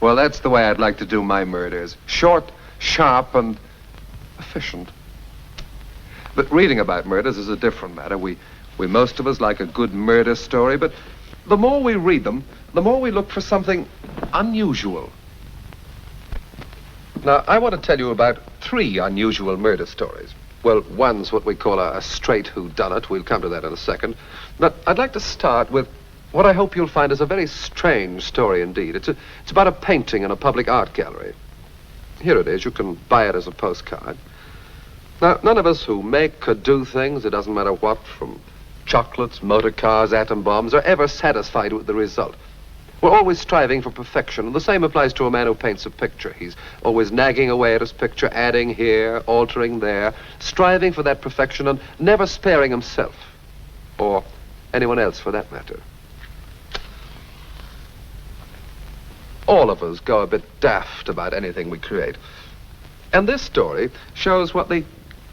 Well, that's the way I'd like to do my murders. Short, sharp, and efficient. But reading about murders is a different matter. We most of us like a good murder story, but the more we read them, the more we look for something unusual. Now, I want to tell you about 3 unusual murder stories. Well, one's what we call a straight whodunit. We'll come to that in a second. But I'd like to start with what I hope you'll find is a very strange story indeed. It's about a painting in a public art gallery. Here it is. You can buy it as a postcard. Now, none of us who make or do things, it doesn't matter what, from chocolates, motor cars, atom bombs, are ever satisfied with the result. We're always striving for perfection, and the same applies to a man who paints a picture. He's always nagging away at his picture, adding here, altering there, striving for that perfection and never sparing himself, or anyone else for that matter. All of us go a bit daft about anything we create. And this story shows what the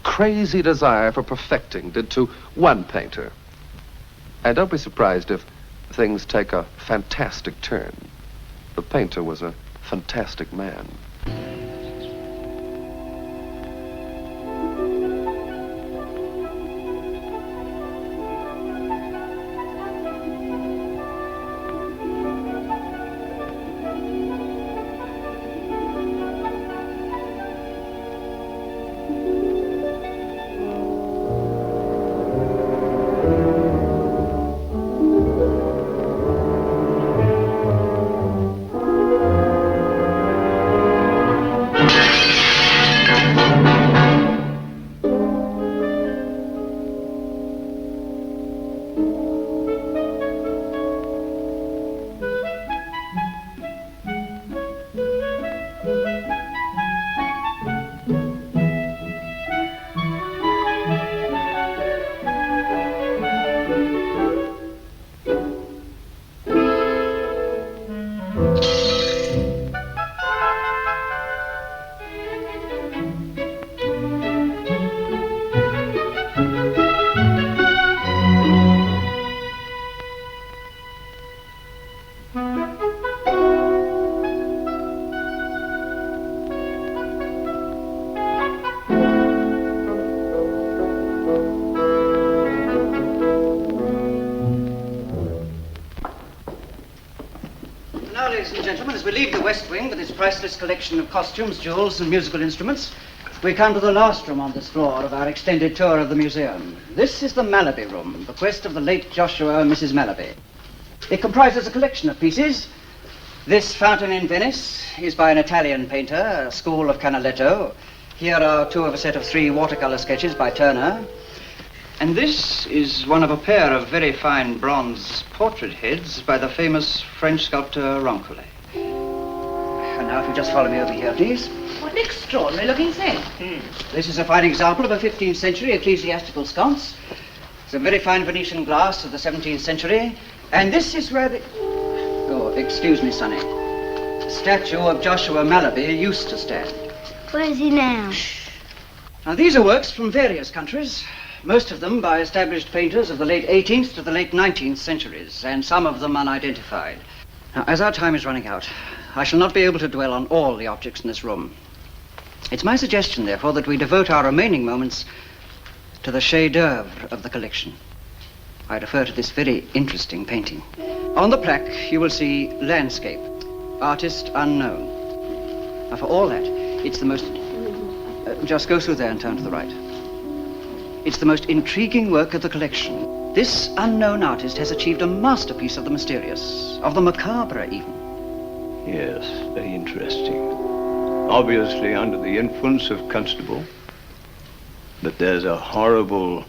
crazy desire for perfecting did to one painter. And don't be surprised if things take a fantastic turn. The painter was a fantastic man. West Wing with its priceless collection of costumes, jewels, and musical instruments, we come to the last room on this floor of our extended tour of the museum. This is the Malaby Room, the bequest of the late Joshua and Mrs. Malaby. It comprises a collection of pieces. This fountain in Venice is by an Italian painter, a school of Canaletto. Here are 2 of a set of 3 watercolor sketches by Turner. And this is one of a pair of very fine bronze portrait heads by the famous French sculptor Roncolet. And now, if you just follow me over here, please. What an extraordinary looking thing. This is a fine example of a 15th century ecclesiastical sconce. It's a very fine Venetian glass of the 17th century. And this is where the... Oh, excuse me, Sonny. The statue of Joshua Malaby used to stand. Where is he now? Now, these are works from various countries, most of them by established painters of the late 18th to the late 19th centuries, and some of them unidentified. Now, as our time is running out, I shall not be able to dwell on all the objects in this room. It's my suggestion, therefore, that we devote our remaining moments to the chef-d'oeuvre of the collection. I refer to this very interesting painting. On the plaque, you will see landscape, artist unknown. Now, for all that, it's the most... just go through there and turn to the right. It's the most intriguing work of the collection. This unknown artist has achieved a masterpiece of the mysterious, of the macabre even. Yes, very interesting. Obviously under the influence of Constable, but there's a horrible,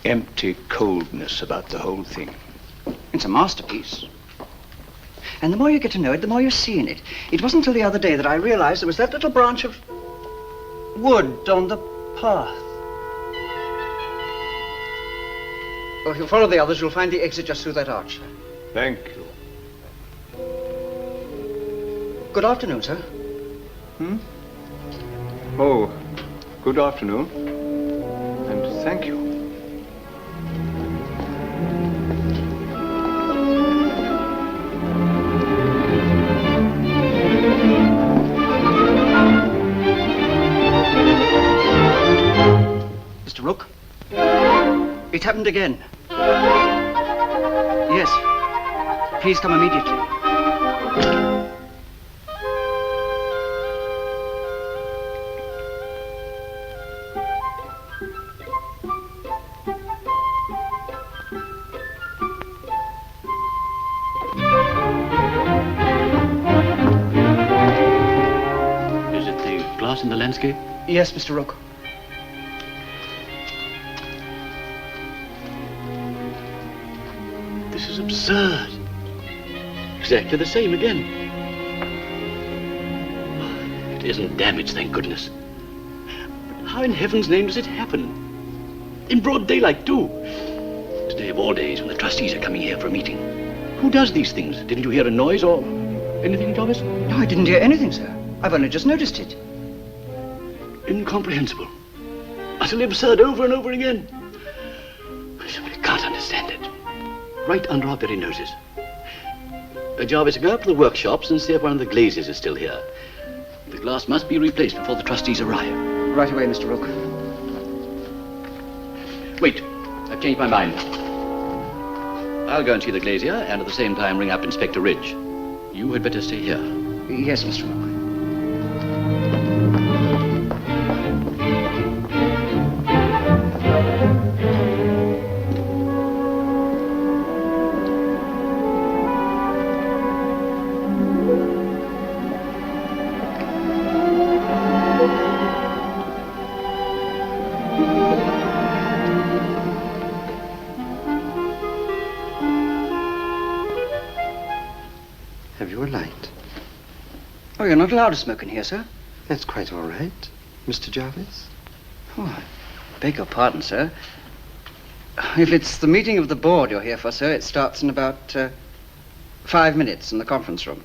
empty coldness about the whole thing. It's a masterpiece. And the more you get to know it, the more you see in it. It wasn't until the other day that I realized there was that little branch of wood on the path. Well, if you follow the others, you'll find the exit just through that arch. Thank you. Good afternoon, sir. Oh, good afternoon. And thank you. It happened again. Yes. Please come immediately. Is it the glass in the landscape? Yes, Mr. Rook. This is absurd. Exactly the same again. It isn't damaged, thank goodness. But how in heaven's name does it happen? In broad daylight, too. Today of all days, when the trustees are coming here for a meeting. Who does these things? Didn't you hear a noise or anything, Jarvis? No, I didn't hear anything, sir. I've only just noticed it. Incomprehensible. Utterly absurd over and over again. I simply can't understand it. Right under our very noses. Jarvis, go up to the workshops and see if one of the glazes is still here. The glass must be replaced before the trustees arrive. Right away, Mr. Rook. Wait, I've changed my mind. I'll go and see the glazier and at the same time ring up Inspector Ridge. You had better stay here. Yes, Mr. Rook. Oh, you're not allowed to smoke in here, sir. That's quite all right, Mr. Jarvis. Oh, I beg your pardon, sir. If it's the meeting of the board you're here for, sir, it starts in about 5 minutes in the conference room.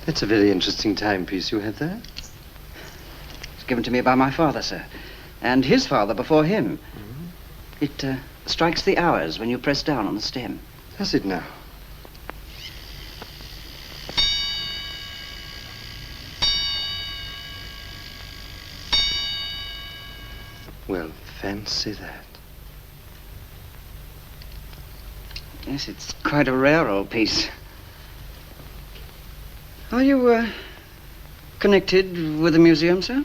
That's a very interesting timepiece you have there. It's given to me by my father, sir, and his father before him. Mm-hmm. It strikes the hours when you press down on the stem. Does it now? Well, fancy that. Yes, it's quite a rare old piece. Are you, connected with the museum, sir?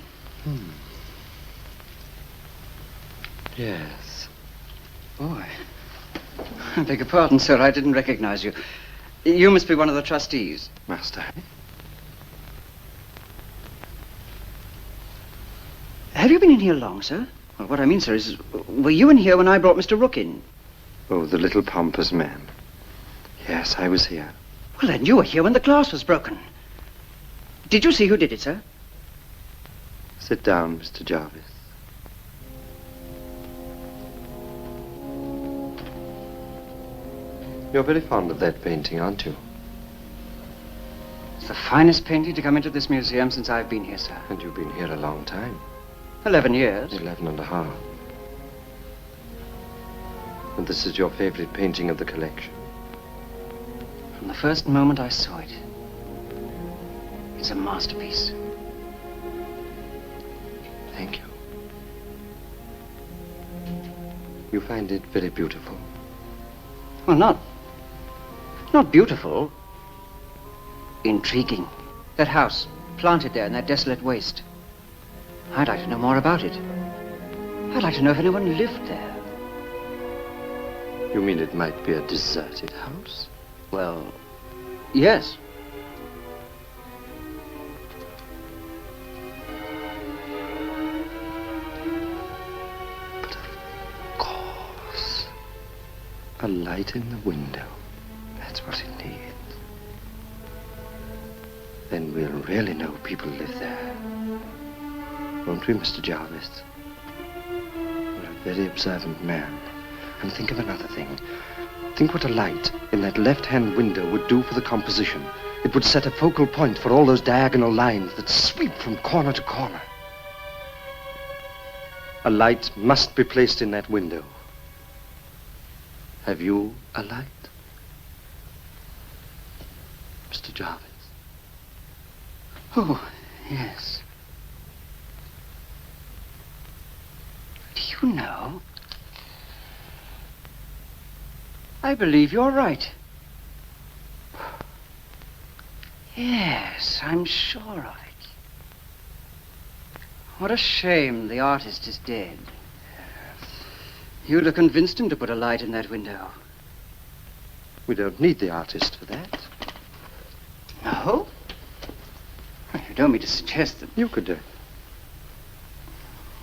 Yes. Boy. I beg your pardon, sir. I didn't recognize you. You must be one of the trustees. Master. Have you been in here long, sir? Well, what I mean, sir, is, were you in here when I brought Mr. Rook in? Oh, the little pompous man. Yes, I was here. Well, then you were here when the glass was broken. Did you see who did it, sir? Sit down, Mr. Jarvis. You're very fond of that painting, aren't you? It's the finest painting to come into this museum since I've been here, sir. And you've been here a long time. 11 years. 11 and a half. And this is your favorite painting of the collection? From the first moment I saw it, it's a masterpiece. Thank you. You find it very beautiful? Well, not beautiful. Intriguing. That house, planted there in that desolate waste. I'd like to know more about it. I'd like to know if anyone lived there. You mean it might be a deserted house? Well, yes. But of course. A light in the window. That's what it needs. Then we'll really know people live there. Won't we, Mr. Jarvis? You're a very observant man. And think of another thing. Think what a light in that left-hand window would do for the composition. It would set a focal point for all those diagonal lines that sweep from corner to corner. A light must be placed in that window. Have you a light, Mr. Jarvis? Oh, yes. Do you know? I believe you're right. Yes, I'm sure of it. What a shame the artist is dead. You'd have convinced him to put a light in that window. We don't need the artist for that. No? You don't mean to suggest that... You could do it.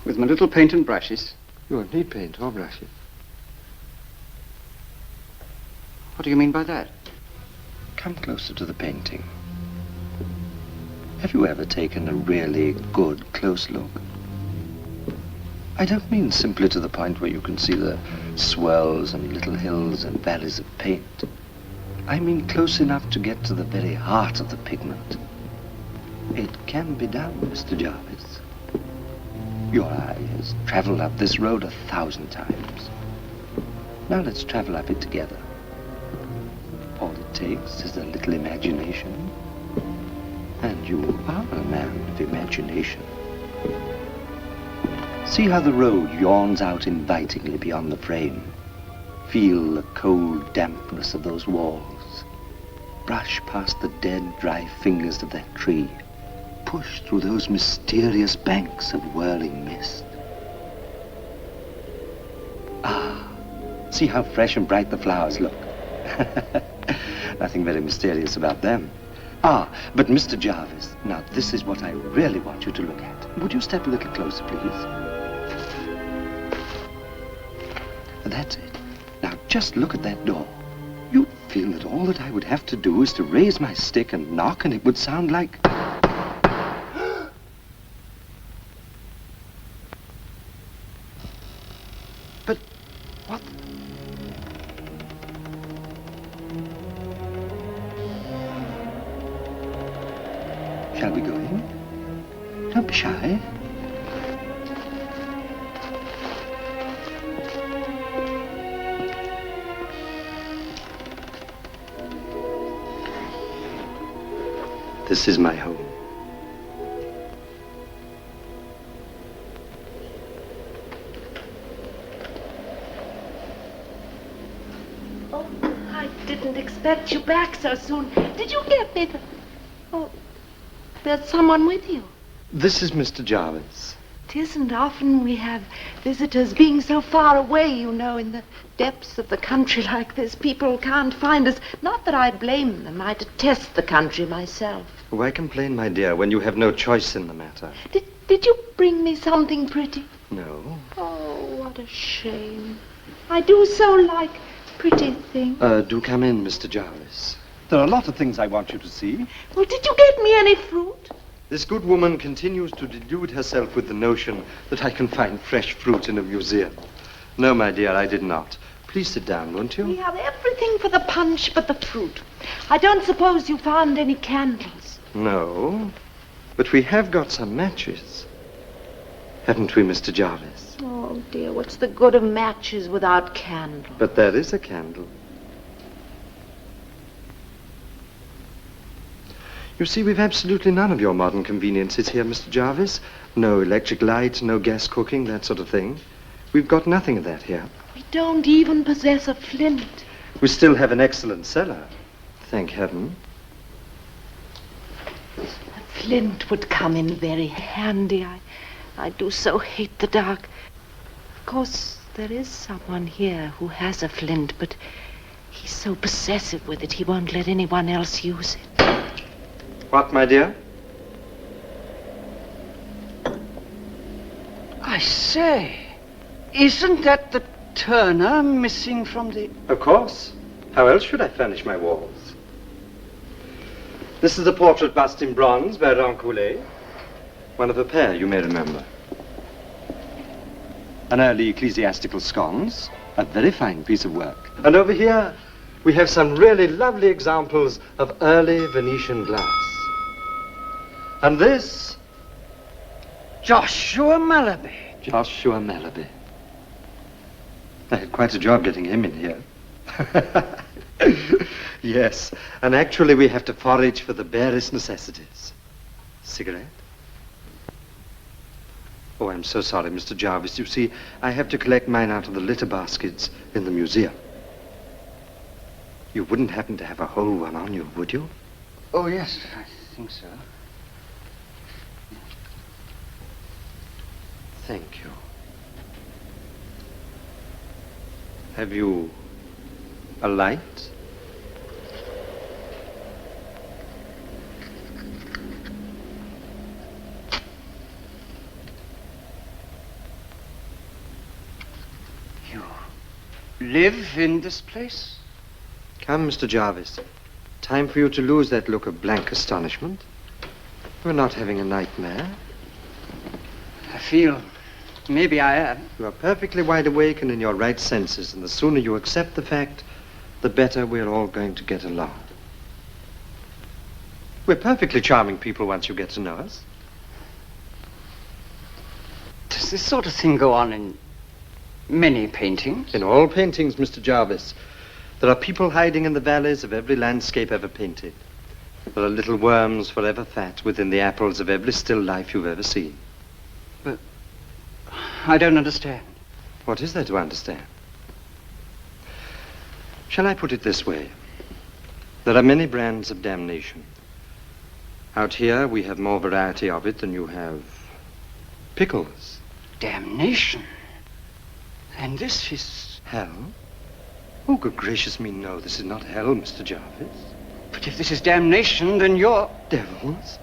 With my little paint and brushes? You won't need paint or brushes. What do you mean by that? Come closer to the painting. Have you ever taken a really good close look? I don't mean simply to the point where you can see the swirls and little hills and valleys of paint. I mean close enough to get to the very heart of the pigment. It can be done, Mr. Jarvis. Your eye has traveled up this road 1,000 times. Now let's travel up it together. All it takes is a little imagination. And you are a man of imagination. See how the road yawns out invitingly beyond the frame. Feel the cold dampness of those walls. Brush past the dead, dry fingers of that tree. Push through those mysterious banks of whirling mist. Ah, see how fresh and bright the flowers look. Nothing very mysterious about them. Ah, but Mr. Jarvis, now this is what I really want you to look at. Would you step a little closer, please? That's it. Now just look at that door. You'd feel that all that I would have to do is to raise my stick and knock, and it would sound like... But what... Shall we go in? Don't be shy. This is my home. Oh, I didn't expect you back so soon. Did you get me the... Oh, there's someone with you. This is Mr. Jarvis. It isn't often we have visitors being so far away, you know, in the depths of the country like this. People can't find us. Not that I blame them. I detest the country myself. Why complain, my dear, when you have no choice in the matter? Did you bring me something pretty? No. Oh, what a shame. I do so like pretty things. Do come in, Mr. Jarvis. There are a lot of things I want you to see. Well, did you get me any fruit? This good woman continues to delude herself with the notion that I can find fresh fruit in a museum. No, my dear, I did not. Please sit down, won't you? We have everything for the punch but the fruit. I don't suppose you found any candles. No, but we have got some matches. Haven't we, Mr. Jarvis? Oh, dear, what's the good of matches without candles? But there is a candle. You see, we've absolutely none of your modern conveniences here, Mr. Jarvis. No electric light, no gas cooking, that sort of thing. We've got nothing of that here. We don't even possess a flint. We still have an excellent cellar, thank heaven. A flint would come in very handy. I do so hate the dark. Of course, there is someone here who has a flint, but he's so possessive with it, he won't let anyone else use it. What, my dear? I say, isn't that the Turner missing from the... Of course. How else should I furnish my walls? This is a portrait bust in bronze by Rancoulé. One of a pair, you may remember. An early ecclesiastical sconce, a very fine piece of work. And over here, we have some really lovely examples of early Venetian glass. And this... Joshua Mallaby. Joshua Mallaby. I had quite a job getting him in here. Yes, and actually we have to forage for the barest necessities. Cigarette? Oh, I'm so sorry, Mr. Jarvis. You see, I have to collect mine out of the litter baskets in the museum. You wouldn't happen to have a whole one on you, would you? Oh, yes, I think so. Thank you. Have you a light? You live in this place? Come, Mr. Jarvis. Time for you to lose that look of blank astonishment. We're not having a nightmare. I feel maybe I am. You are perfectly wide awake and in your right senses, and the sooner you accept the fact, the better we're all going to get along. We're perfectly charming people once you get to know us. Does this sort of thing go on in many paintings? In all paintings, Mr. Jarvis, there are people hiding in the valleys of every landscape ever painted. There are little worms forever fat within the apples of every still life you've ever seen. But I don't understand. What is there to understand? Shall I put it this way? There are many brands of damnation. Out here, we have more variety of it than you have pickles. Damnation? And this is... Hell? Oh, good gracious me, no. This is not hell, Mr. Jarvis. But if this is damnation, then you're... Devils?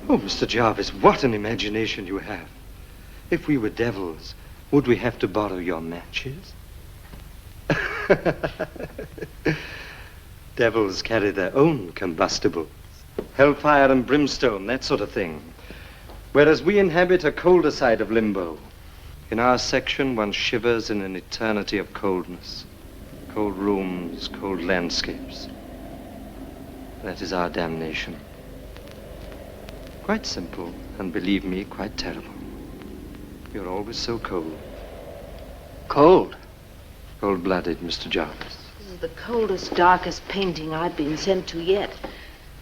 Oh, Mr. Jarvis, what an imagination you have. If we were devils, would we have to borrow your matches? Devils carry their own combustibles. Hellfire and brimstone, that sort of thing. Whereas we inhabit a colder side of limbo. In our section, one shivers in an eternity of coldness. Cold rooms, cold landscapes. That is our damnation. Quite simple, and believe me, quite terrible. You're always so cold. Cold? Cold-blooded, Mr. Jarvis. This is the coldest, darkest painting I've been sent to yet.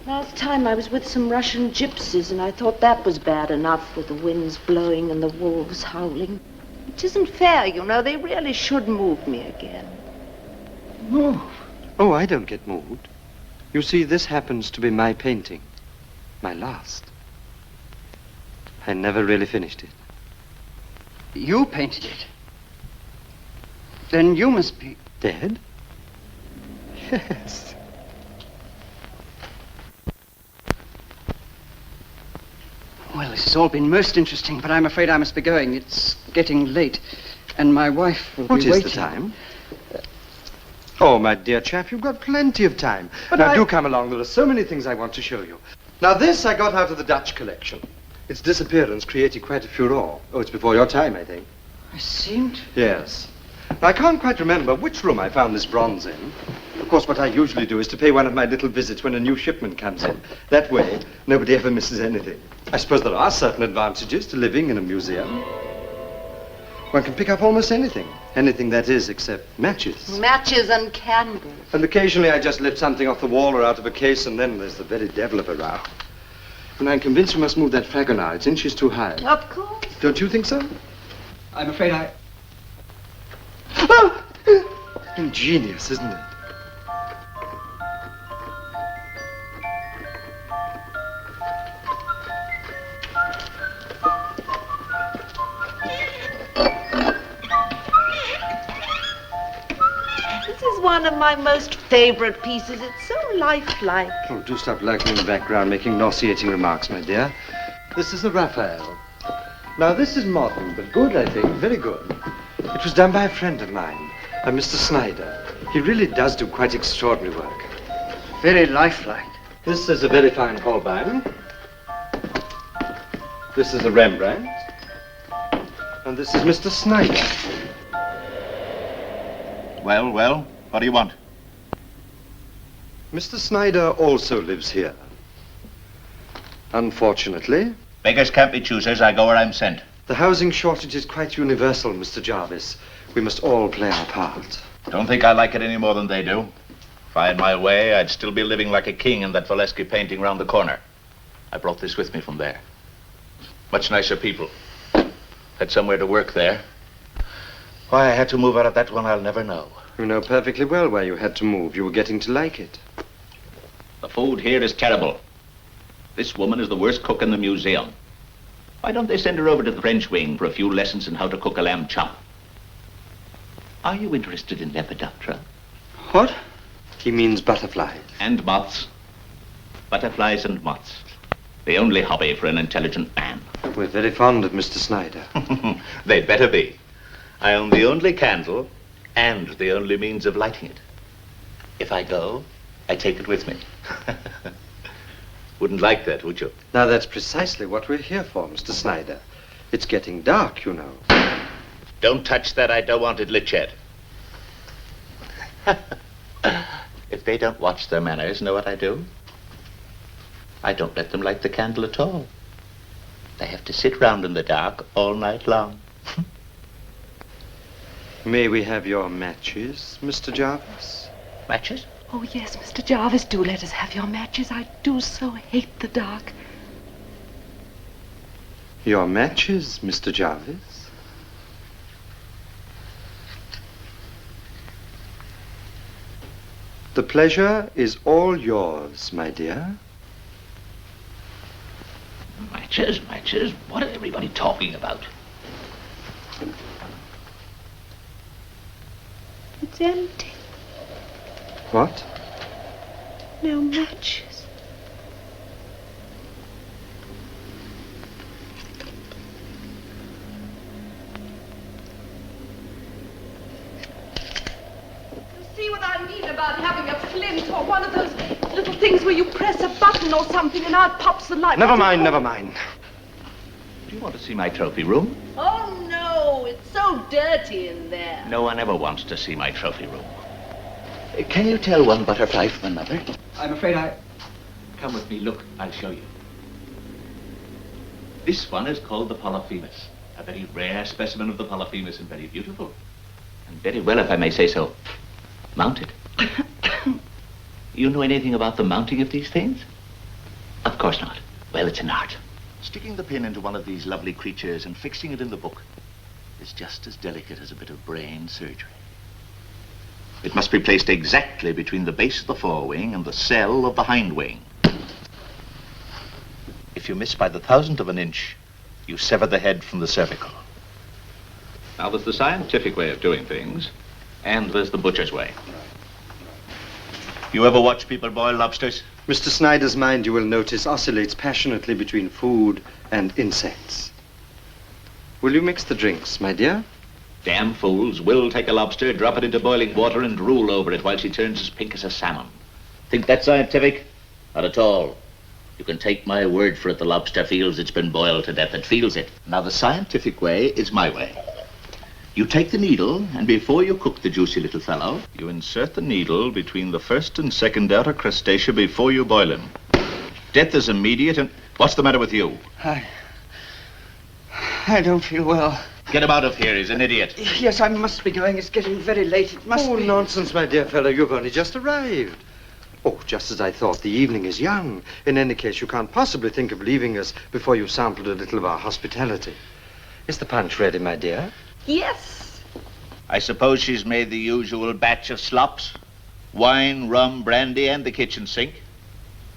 Last time I was with some Russian gypsies, and I thought that was bad enough with the winds blowing and the wolves howling. It isn't fair, you know. They really should move me again. Move? Oh, I don't get moved. You see, this happens to be my painting. My last. I never really finished it. You painted it? Then you must be... Dead? Yes. Well, this has all been most interesting, but I'm afraid I must be going. It's getting late, and my wife will What be is waiting. the time? Oh, my dear chap, you've got plenty of time. But now, do come along. There are so many things I want to show you. Now, this I got out of the Dutch collection. Its disappearance created quite a furore. Oh, it's before your time, I think. I seemed... Yes. Now, I can't quite remember which room I found this bronze in. Of course, what I usually do is to pay one of my little visits when a new shipment comes in. That way, nobody ever misses anything. I suppose there are certain advantages to living in a museum. One can pick up almost anything. Anything, that is, except matches. Matches and candles. And occasionally I just lift something off the wall or out of a case, and then there's the very devil of a row. And I'm convinced we must move that Fragonard. It's inches too high. Of course. Don't you think so? I'm afraid I... Oh! Ingenious, isn't it? This is one of my most favorite pieces. It's so lifelike. Oh, do stop lurking in the background, making nauseating remarks, my dear. This is a Raphael. Now, this is modern, but good, I think. Very good. It was done by a friend of mine, a Mr. Snyder. He really does do quite extraordinary work. Very lifelike. This is a very fine Holbein. This is a Rembrandt. And this is Mr. Snyder. Well, well, what do you want? Mr. Snyder also lives here. Unfortunately, Beggars can't be choosers. I go where I'm sent. the housing shortage is quite universal, Mr. Jarvis. We must all play our part. Don't think I like it any more than they do. If I had my way, I'd still be living like a king in that Valesky painting round the corner. I brought this with me from there. Much nicer people. Had somewhere to work there. Why I had to move out of that one, I'll never know. You know perfectly well why you had to move. You were getting to like it. The food here is terrible. This woman is the worst cook in the museum. Why don't they send her over to the French wing for a few lessons in how to cook a lamb chop? Are you interested in Lepidoptera? What? He means butterflies. And moths. Butterflies and moths. The only hobby for an intelligent man. We're very fond of Mr. Snyder. They'd better be. I own the only candle and the only means of lighting it. If I go, I take it with me. Wouldn't like that, would you? Now, that's precisely what we're here for, Mr. Snyder. It's getting dark, you know. Don't touch that. I don't want it lit yet. If they don't watch their manners, know what I do? I don't let them light the candle at all. They have to sit round in the dark all night long. May we have your matches, Mr. Jarvis? Matches? Oh, yes, Mr. Jarvis, do let us have your matches. I do so hate the dark. Your matches, Mr. Jarvis? The pleasure is all yours, my dear. Matches, matches? What is everybody talking about? It's empty. What? No matches. See what I mean about having a flint or one of those little things where you press a button or something and out pops the light. Never mind, never mind. Do you want to see my trophy room? Oh, no, it's so dirty in there. No one ever wants to see my trophy room. Can you tell one butterfly from another? I'm afraid I... Come with me, look, I'll show you. This one is called the Polyphemus, a very rare specimen of the Polyphemus and very beautiful. And very well, if I may say so, mounted. You know anything about the mounting of these things? Of course not. Well, it's an art. Sticking the pin into one of these lovely creatures and fixing it in the book is just as delicate as a bit of brain surgery. It must be placed exactly between the base of the forewing and the cell of the hind wing. If you miss by the thousandth of an inch, you sever the head from the cervical. Now, there's the scientific way of doing things, and there's the butcher's way. You ever watch people boil lobsters? Mr. Snyder's mind, you will notice, oscillates passionately between food and insects. Will you mix the drinks, my dear? Damn fools will take a lobster, drop it into boiling water, and drool over it while she turns as pink as a salmon. Think that's scientific? Not at all. You can take my word for it, the lobster feels it's been boiled to death. It feels it. Now, the scientific way is my way. You take the needle, and before you cook the juicy little fellow, you insert the needle between the first and second outer crustacea before you boil him. Death is immediate, and... What's the matter with you? I don't feel well. Get him out of here. He's an idiot. Yes, I must be going. It's getting very late. It must be... Nonsense, my dear fellow. You've only just arrived. Oh, just as I thought. The evening is young. In any case, you can't possibly think of leaving us before you've sampled a little of our hospitality. Is the punch ready, my dear? Yes. I suppose she's made the usual batch of slops. Wine, rum, brandy, and the kitchen sink.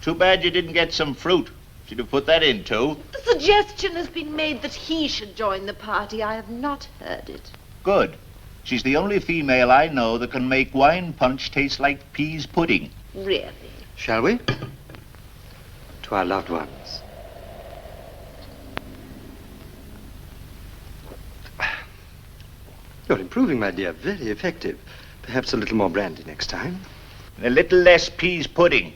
Too bad you didn't get some fruit. Should have put that in, too. The suggestion has been made that he should join the party. I have not heard it. Good. She's the only female I know that can make wine punch taste like peas pudding. Really? Shall we? To our loved ones. You're improving, my dear. Very effective. Perhaps a little more brandy next time. A little less peas pudding.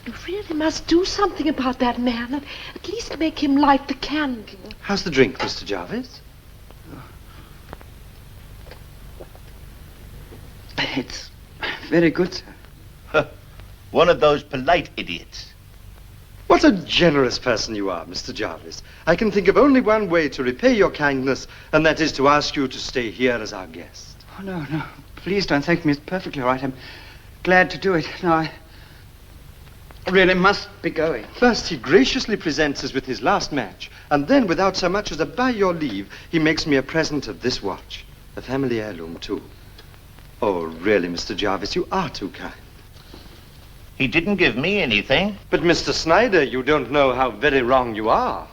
You really must do something about that man. At least make him light the candle. How's the drink, Mr. Jarvis? It's very good, sir. One of those polite idiots. What a generous person you are, Mr. Jarvis. I can think of only one way to repay your kindness, and that is to ask you to stay here as our guest. Oh, no. Please don't thank me. It's perfectly all right. I'm glad to do it. No, I really must be going. First, he graciously presents us with his last match, and then, without so much as a by your leave, he makes me a present of this watch. A family heirloom, too. Oh, really, Mr. Jarvis, you are too kind. He didn't give me anything. But, Mr. Snyder, you don't know how very wrong you are.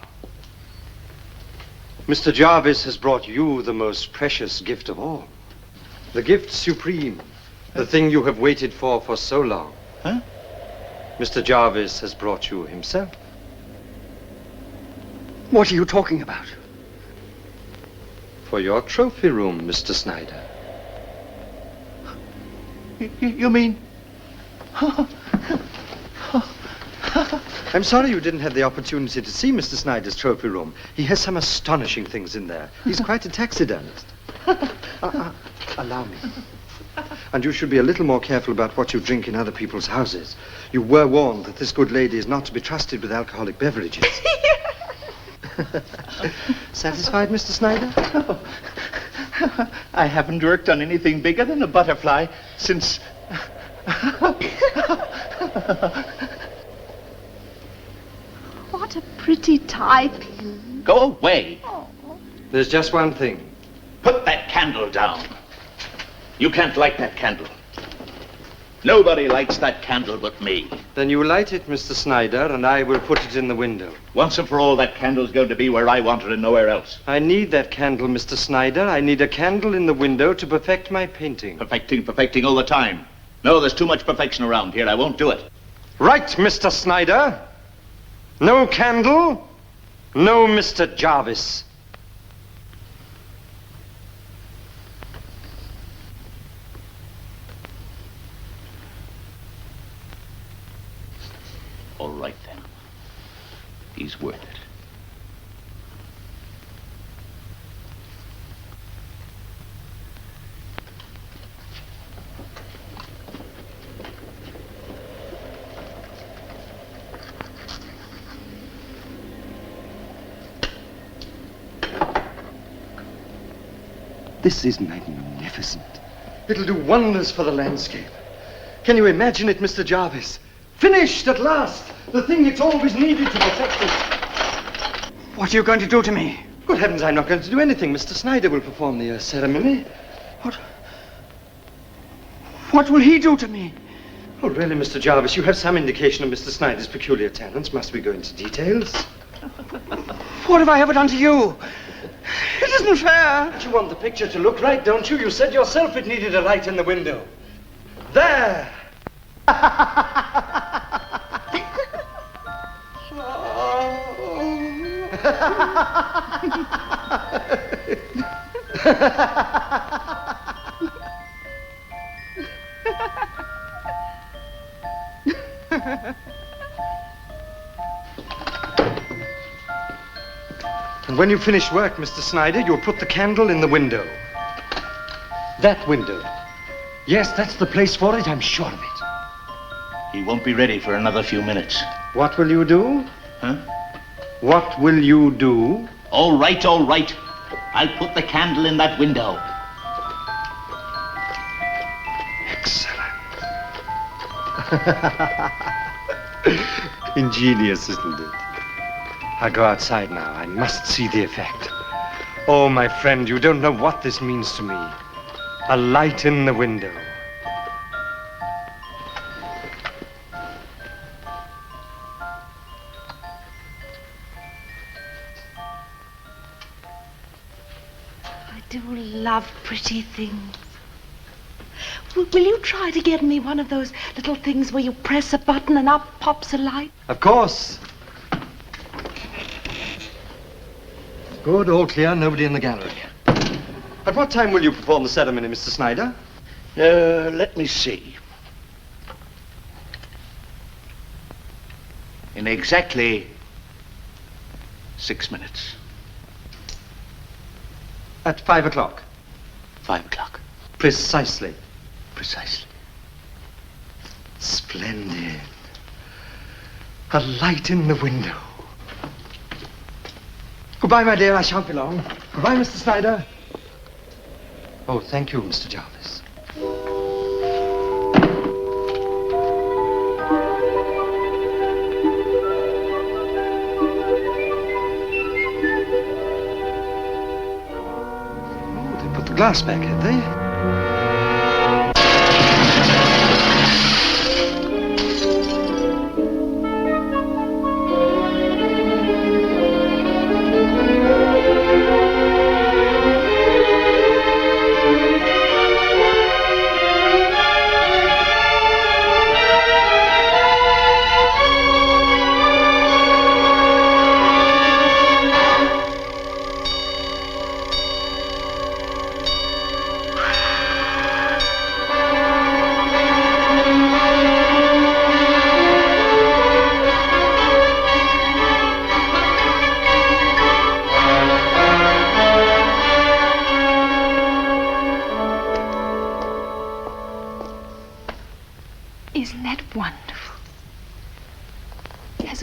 Mr. Jarvis has brought you the most precious gift of all. The gift supreme. The thing you have waited for so long. Huh? Mr. Jarvis has brought you himself. What are you talking about? For your trophy room, Mr. Snyder. You mean? I'm sorry you didn't have the opportunity to see Mr. Snyder's trophy room. He has some astonishing things in there. He's quite a taxidermist. Allow me. And you should be a little more careful about what you drink in other people's houses. You were warned that this good lady is not to be trusted with alcoholic beverages. Satisfied, Mr. Snyder? I haven't worked on anything bigger than a butterfly since... What a pretty tie pin. Go away. There's just one thing. Put that candle down. You can't light that candle. Nobody lights that candle but me. Then you light it, Mr. Snyder, and I will put it in the window. Once and for all, that candle's going to be where I want it and nowhere else. I need that candle, Mr. Snyder. I need a candle in the window to perfect my painting. Perfecting all the time. No, there's too much perfection around here. I won't do it. Right, Mr. Snyder. No candle, no Mr. Jarvis. All right, then. He's worth it. This is magnificent. It'll do wonders for the landscape. Can you imagine it, Mr. Jarvis? Finished at last! The thing it's always needed to perfect it. What are you going to do to me? Good heavens, I'm not going to do anything. Mr. Snyder will perform the ceremony. What will he do to me? Oh, really, Mr. Jarvis, you have some indication of Mr. Snyder's peculiar talents. Must we go into details? What have I ever done to you? It isn't fair. But you want the picture to look right, don't you? You said yourself it needed a light in the window. There! And when you finish work, Mr. Snyder, you'll put the candle in the window. That window. Yes, that's the place for it, I'm sure of it. He won't be ready for another few minutes. What will you do? Huh? What will you do? All right, all right. I'll put the candle in that window. Excellent. Ingenious, isn't it? I'll go outside now. I must see the effect. Oh, my friend, you don't know what this means to me. A light in the window. I do love pretty things. Will you try to get me one of those little things where you press a button and up pops a light? Of course. Good, all clear, nobody in the gallery. At what time will you perform the ceremony, Mr. Snyder? Let me see. In exactly 6 minutes. At 5 o'clock. 5 o'clock. Precisely. Precisely. Splendid. A light in the window. Goodbye, my dear, I shan't be long. Goodbye, Mr. Snyder. Oh, thank you, Mr. Jarvis. Oh, they put the glass back, had they?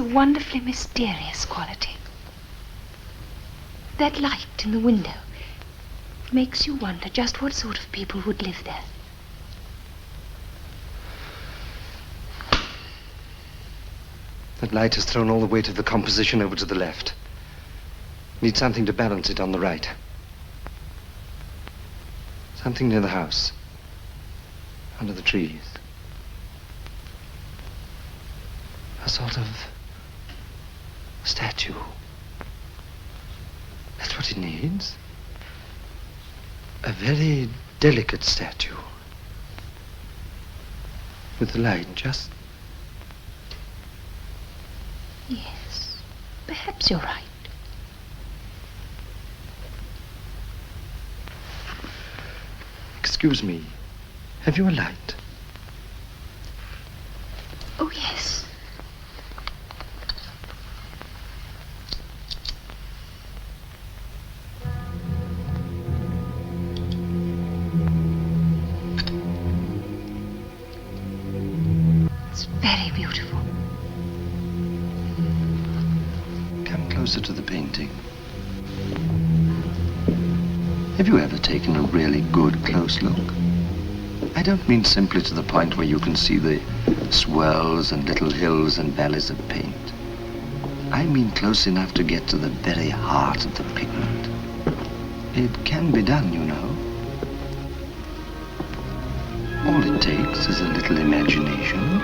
wonderfully mysterious quality. That light in the window makes you wonder just what sort of people would live there. That light has thrown all the weight of the composition over to the left. Need something to balance it on the right. Something near the house. Under the trees. A sort of statue. That's what it needs. A very delicate statue. With the light just... Yes, perhaps you're right. Excuse me. Have you a light? Oh, yes. It's very beautiful. Come closer to the painting. Have you ever taken a really good close look? I don't mean simply to the point where you can see the swirls and little hills and valleys of paint. I mean close enough to get to the very heart of the pigment. It can be done, you know. All it takes is a little imagination